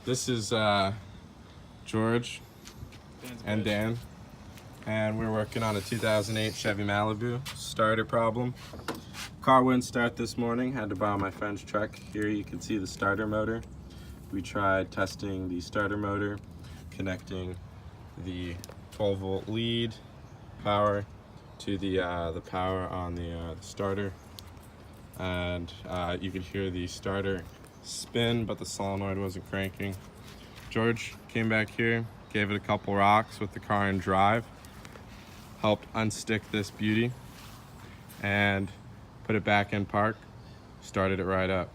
This is George and Dan, and we're working on a 2008 Chevy Malibu. Starter problem. Car wouldn't start this morning. Had to borrow my friend's truck. Here you can see the starter motor. We tried testing the starter motor, connecting the 12-volt lead power to the power on the starter, and you could hear the starter spin, but the solenoid wasn't cranking. George came back here, gave it a couple rocks with the car in drive, helped unstick this beauty, and put it back in park, started it right up.